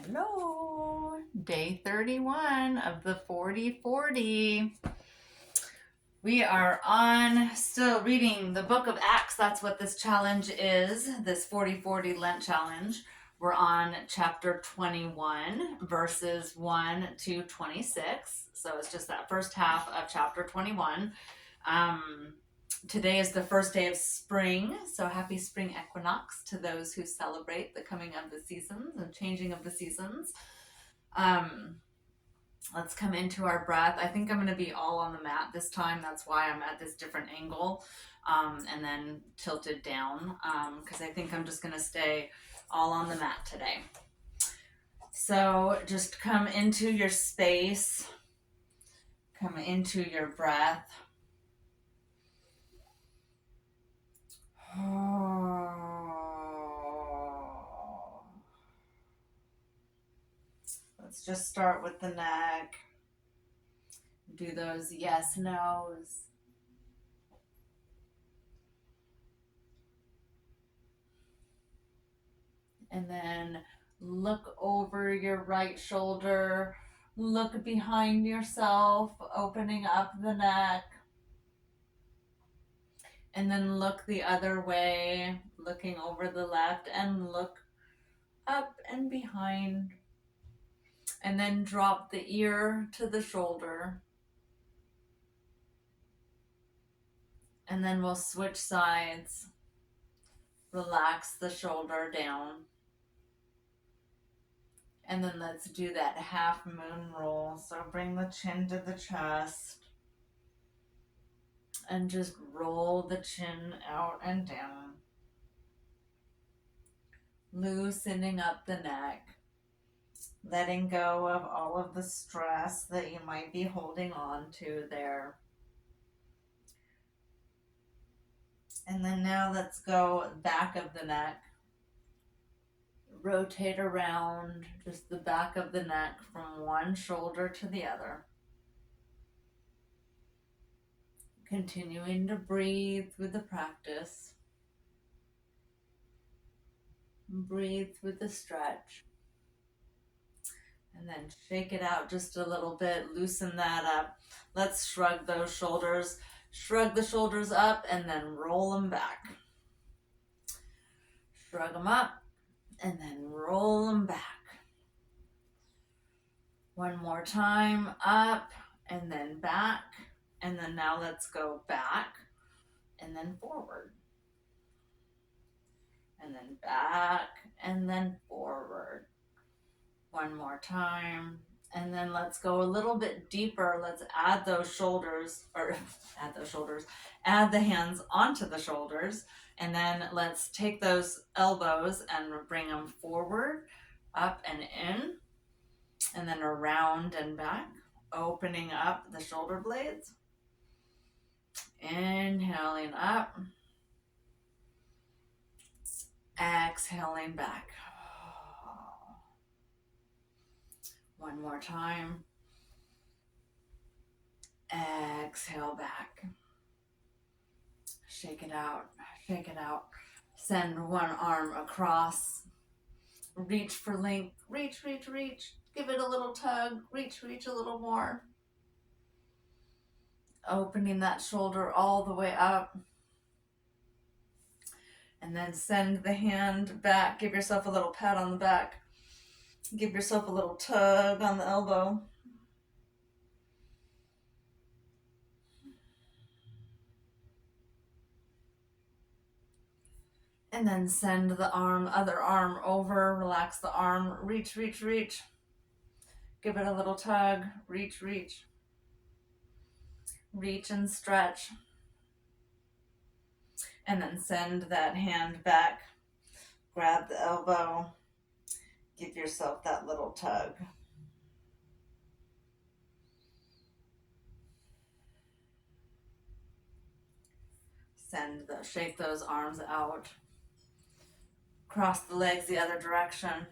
Hello, day 31 of the 40-40. We are on still reading the book of Acts. That's what this challenge is, this 40-40 Lent challenge. We're on chapter 21, verses 1 to 26. So it's just that first half of chapter 21. Today is the first day of spring, so happy spring equinox to those who celebrate the coming of the seasons and changing of the seasons. Let's come into our breath. I think I'm going to be all on the mat this time. That's why I'm at this different angle and then tilted down because I think I'm just going to stay all on the mat today. So just come into your space, come into your breath. Let's just start with the neck. Do those yes, no's. And then look over your right shoulder. Look behind yourself, opening up the neck. And then look the other way, looking over the left, and look up and behind. And then drop the ear to the shoulder. And then we'll switch sides. Relax the shoulder down. And then let's do that half moon roll. So bring the chin to the chest. And just roll the chin out and down. Loosening up the neck. Letting go of all of the stress that you might be holding on to there. And then now let's go back of the neck. Rotate around just the back of the neck from one shoulder to the other. Continuing to breathe through the practice. Breathe through the stretch. And then shake it out just a little bit. Loosen that up. Let's shrug those shoulders. Shrug the shoulders up and then roll them back. Shrug them up and then roll them back. One more time. Up and then back. And then now let's go back and then forward. And then back and then forward. One more time. And then let's go a little bit deeper. Let's add those shoulders, add the hands onto the shoulders. And then let's take those elbows and bring them forward, up and in, and then around and back, opening up the shoulder blades. Inhaling up, exhaling back. One more time. Exhale back. Shake it out. Shake it out. Send one arm across. Reach for length. Reach, reach, reach. Give it a little tug. Reach, reach a little more. Opening that shoulder all the way up. And then send the hand back. Give yourself a little pat on the back. Give yourself a little tug on the elbow. And then send the other arm over. Relax the arm. Reach, reach, reach. Give it a little tug. Reach, reach. Reach and stretch. And then send that hand back. Grab the elbow. Give yourself that little tug. Shake those arms out. Cross the legs the other direction.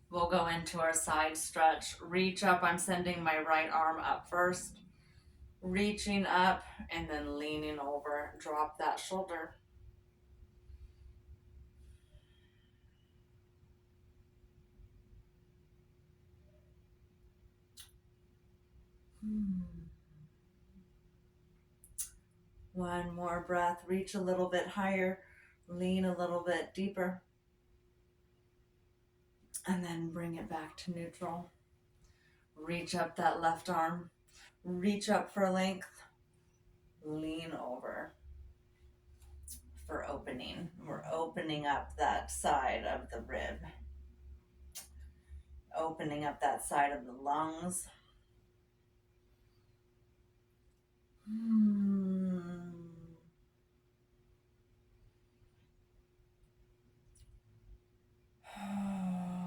We'll go into our side stretch. Reach up. I'm sending my right arm up first. Reaching up and then leaning over. Drop that shoulder. One more breath. Reach a little bit higher. Lean a little bit deeper. And then bring it back to neutral. Reach up that left arm. Reach up for length. Lean over for opening. We're opening up that side of the rib. Opening up that side of the lungs.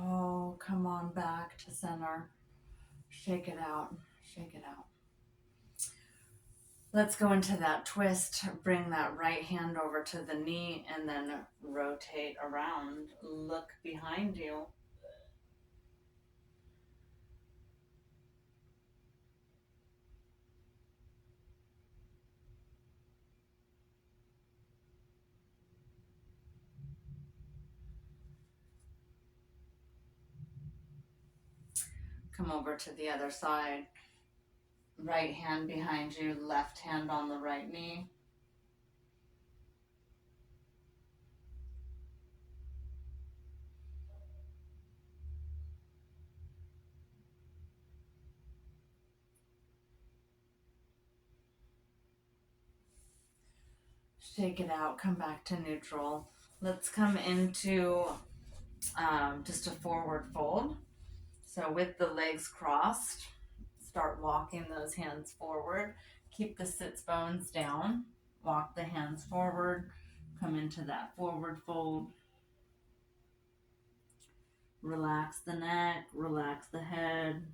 Oh, come on back to center. Shake it out. Shake it out. Let's go into that twist. Bring that right hand over to the knee and then rotate around. Look behind you. Come over to the other side. Right hand behind you, left hand on the right knee. Shake it out, come back to neutral. Let's come into just a forward fold. So with the legs crossed, start walking those hands forward. Keep the sits bones down. Walk the hands forward. Come into that forward fold. Relax the neck, relax the head.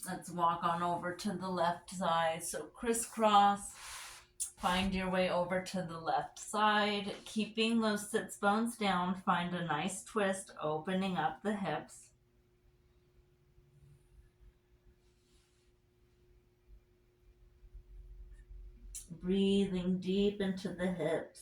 Let's walk on over to the left side. So crisscross. Find your way over to the left side. Keeping those sits bones down. Find a nice twist, opening up the hips. Breathing deep into the hips.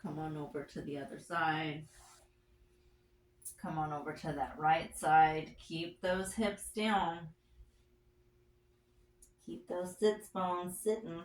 Come on over to the other side. Come on over to that right side. Keep those hips down. Keep those sits bones sitting.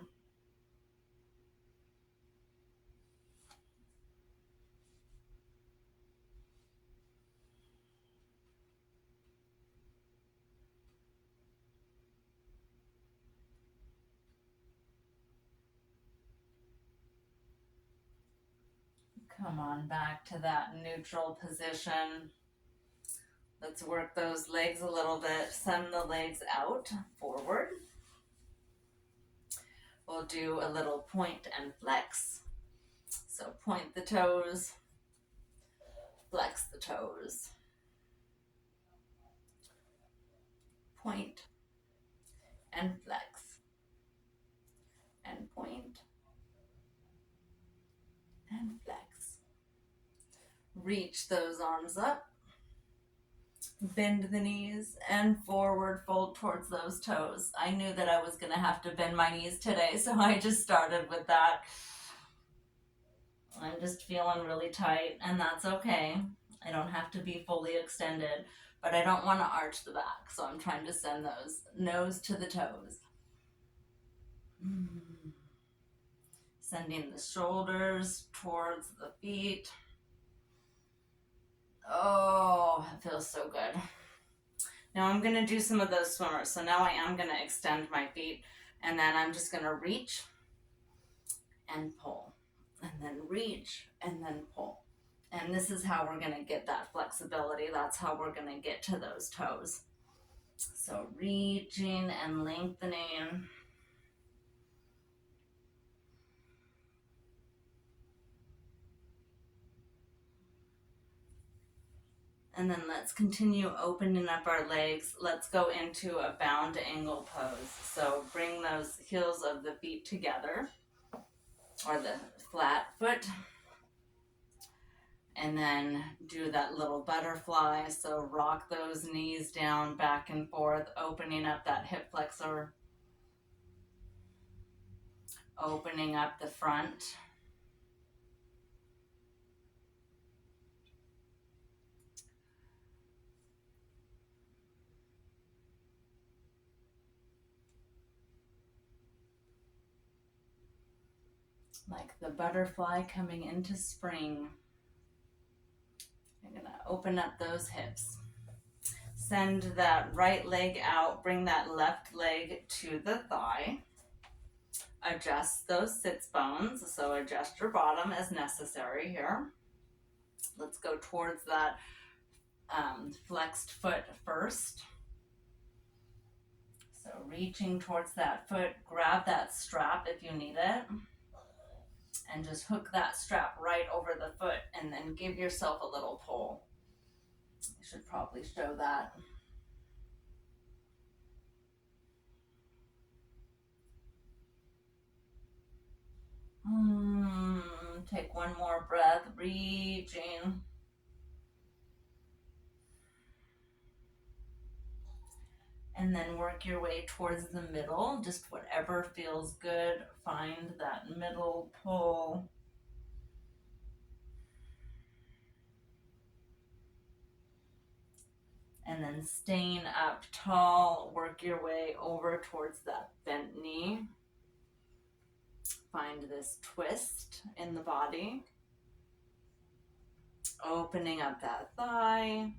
Come on back to that neutral position. Let's work those legs a little bit. Send the legs out forward. We'll do a little point and flex. So point the toes, flex the toes. Point and flex. And point and flex. Reach those arms up. Bend the knees and forward fold towards those toes. I knew that I was going to have to bend my knees today, so I just started with that. I'm just feeling really tight, and that's okay. I don't have to be fully extended, but I don't want to arch the back, so I'm trying to send those nose to the toes. Sending the shoulders towards the feet. Oh, it feels so good. Now I'm going to do some of those swimmers. So now I am going to extend my feet, and then I'm just going to reach and pull, and then reach and then pull. And this is how we're going to get that flexibility. That's how we're going to get to those toes. So reaching and lengthening. And then let's continue opening up our legs. Let's go into a bound angle pose. So bring those heels of the feet together, or the flat foot. And then do that little butterfly. So rock those knees down, back and forth, opening up that hip flexor, opening up the front. Like the butterfly coming into spring. You're gonna open up those hips. Send that right leg out, bring that left leg to the thigh. Adjust those sits bones, so adjust your bottom as necessary here. Let's go towards that flexed foot first. So reaching towards that foot, grab that strap if you need it, and just hook that strap right over the foot, and then give yourself a little pull. I should probably show that. Take one more breath, reaching. And then work your way towards the middle, just whatever feels good. Find that middle pull. And then staying up tall, work your way over towards that bent knee. Find this twist in the body. Opening up that thigh,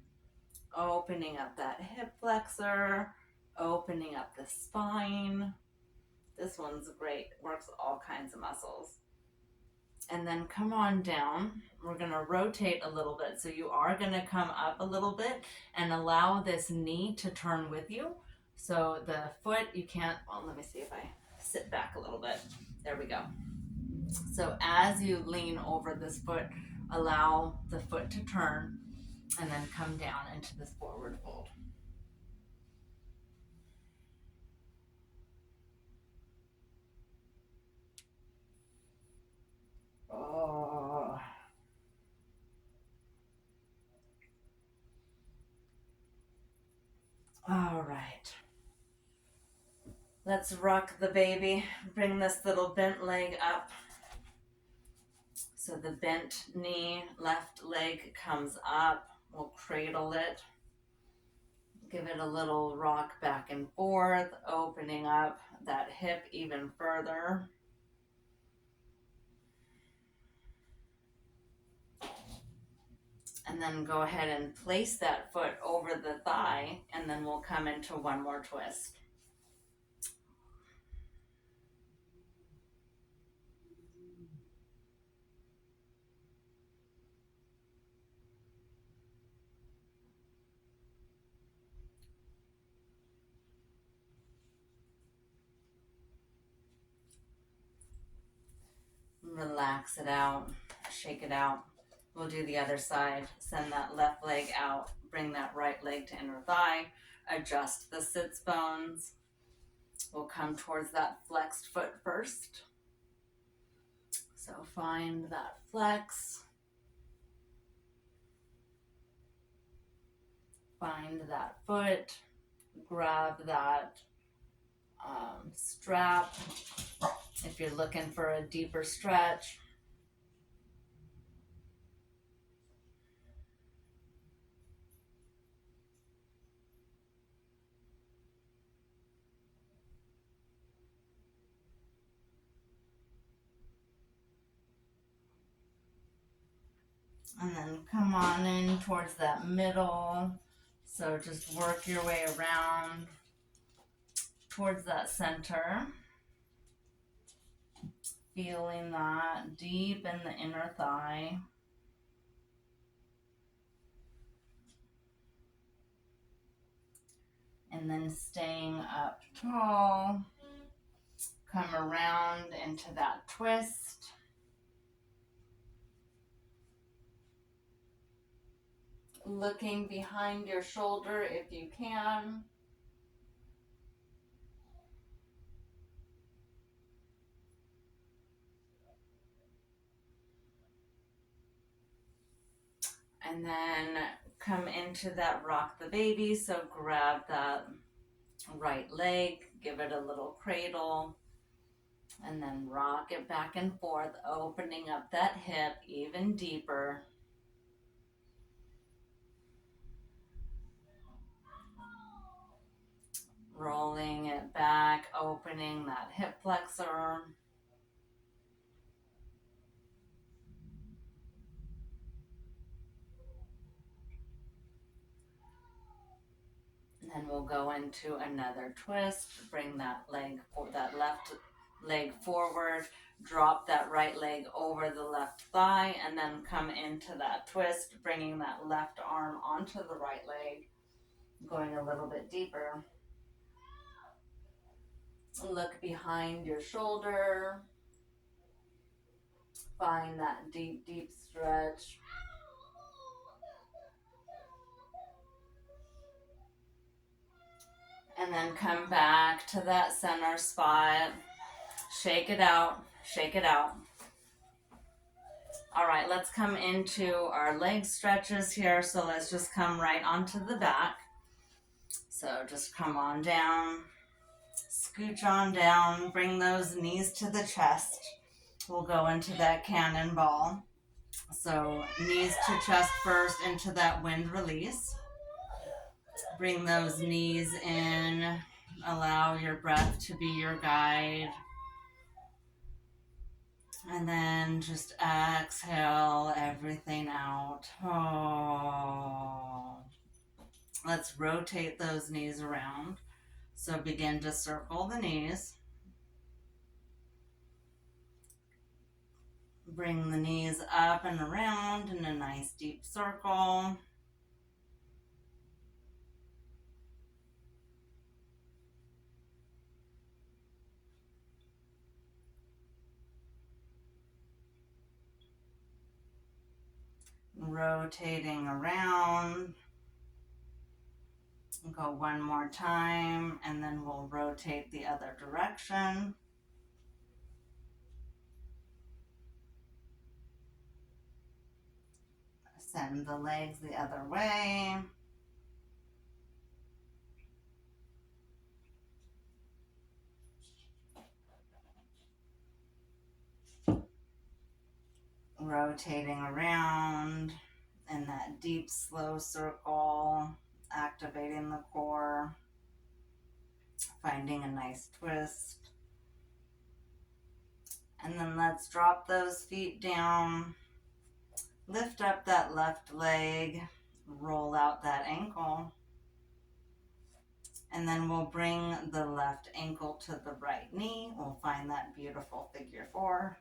opening up that hip flexor, opening up the spine. This one's great, works all kinds of muscles. And then come on down. We're gonna rotate a little bit. So you are gonna come up a little bit and allow this knee to turn with you. So the foot, you can't, well, let me see if I sit back a little bit. There we go. So as you lean over this foot, allow the foot to turn and then come down into this forward fold. Oh. All right. Let's rock the baby. Bring this little bent leg up. So the bent knee, left leg comes up. We'll cradle it. Give it a little rock back and forth, opening up that hip even further. And then go ahead and place that foot over the thigh, and then we'll come into one more twist. Relax it out, shake it out. We'll do the other side. Send that left leg out, bring that right leg to inner thigh, adjust the sits bones. We'll come towards that flexed foot first. So find that flex. Find that foot. Grab that strap if you're looking for a deeper stretch. And then come on in towards that middle. So just work your way around towards that center. Feeling that deep in the inner thigh. And then staying up tall. Come around into that twist. Looking behind your shoulder if you can. And then come into that rock the baby. So grab that right leg, give it a little cradle, and then rock it back and forth, opening up that hip even deeper. Rolling it back, opening that hip flexor. And then we'll go into another twist. Bring that leg or that left leg forward. Drop that right leg over the left thigh, and then come into that twist, bringing that left arm onto the right leg, going a little bit deeper. Look behind your shoulder. Find that deep, deep stretch. And then come back to that center spot. Shake it out, shake it out. All right, let's come into our leg stretches here. So let's just come right onto the back. So just come on down, scooch on down, bring those knees to the chest. We'll go into that cannonball. So knees to chest first into that wind release. Bring those knees in. Allow your breath to be your guide. And then just exhale everything out. Oh. Let's rotate those knees around. So begin to circle the knees. Bring the knees up and around in a nice deep circle. Rotating around. Go one more time, and then we'll rotate the other direction. Send the legs the other way. Rotating around in that deep, slow circle, activating the core, finding a nice twist. And then let's drop those feet down, lift up that left leg, roll out that ankle, and then we'll bring the left ankle to the right knee. We'll find that beautiful figure four.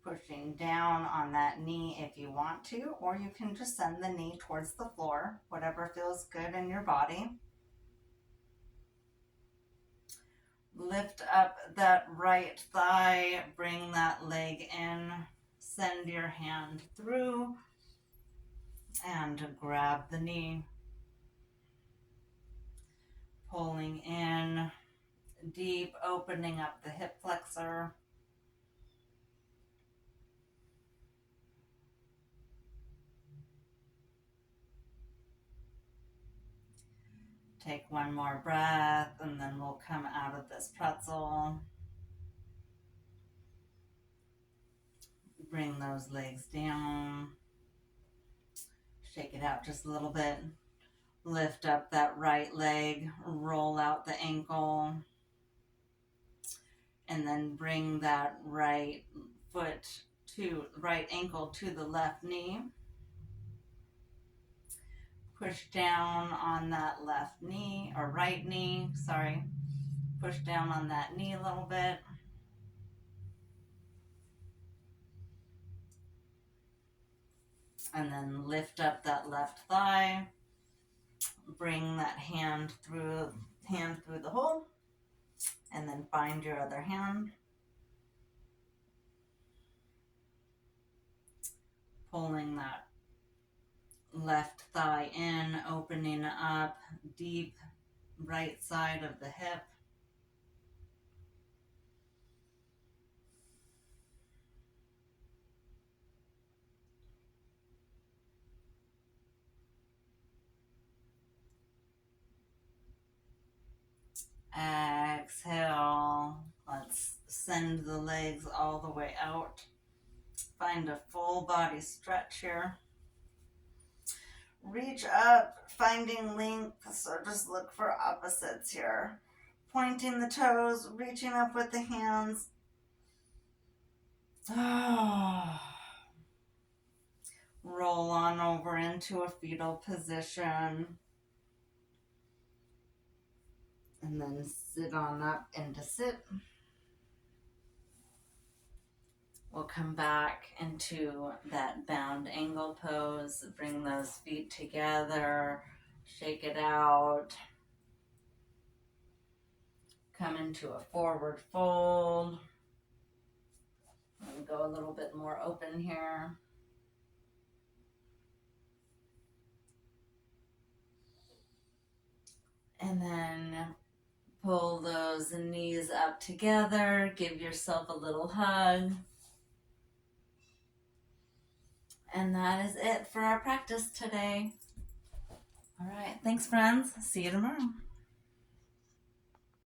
Pushing down on that knee if you want to, or you can just send the knee towards the floor, whatever feels good in your body. Lift up that right thigh, bring that leg in, send your hand through, and grab the knee. Pulling in deep, opening up the hip flexor. Take one more breath, and then we'll come out of this pretzel. Bring those legs down. Shake it out just a little bit. Lift up that right leg, roll out the ankle, and then bring that right ankle to the left knee. Push down on that left knee, or right knee, sorry. Push down on that knee a little bit. And then lift up that left thigh. Bring that hand through the hole, and then find your other hand. Pulling that left thigh in, opening up deep right side of the hip. Exhale. Let's send the legs all the way out. Find a full body stretch here. Reach up, finding length, so just look for opposites here. Pointing the toes, reaching up with the hands. Roll on over into a fetal position. And then sit on up into sit. We'll come back into that bound angle pose. Bring those feet together. Shake it out. Come into a forward fold. And go a little bit more open here. And then pull those knees up together. Give yourself a little hug. And that is it for our practice today. All right. Thanks, friends. See you tomorrow.